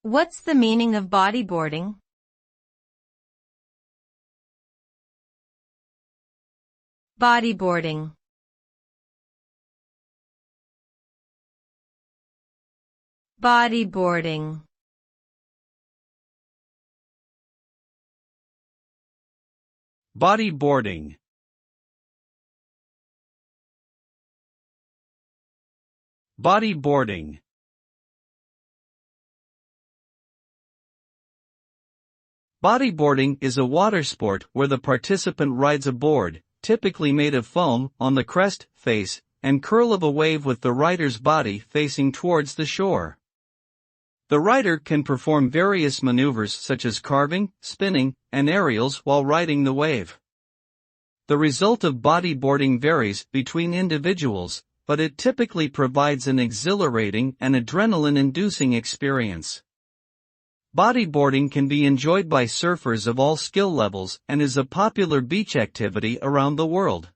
What's the meaning of bodyboarding? Bodyboarding. Bodyboarding. Bodyboarding. Bodyboarding. Bodyboarding is a water sport where the participant rides a board, typically made of foam, on the crest, face, and curl of a wave with the rider's body facing towards the shore. The rider can perform various maneuvers such as carving, spinning, and aerials while riding the wave. The result of bodyboarding varies between individuals, but it typically provides an exhilarating and adrenaline-inducing experience. Bodyboarding can be enjoyed by surfers of all skill levels and is a popular beach activity around the world.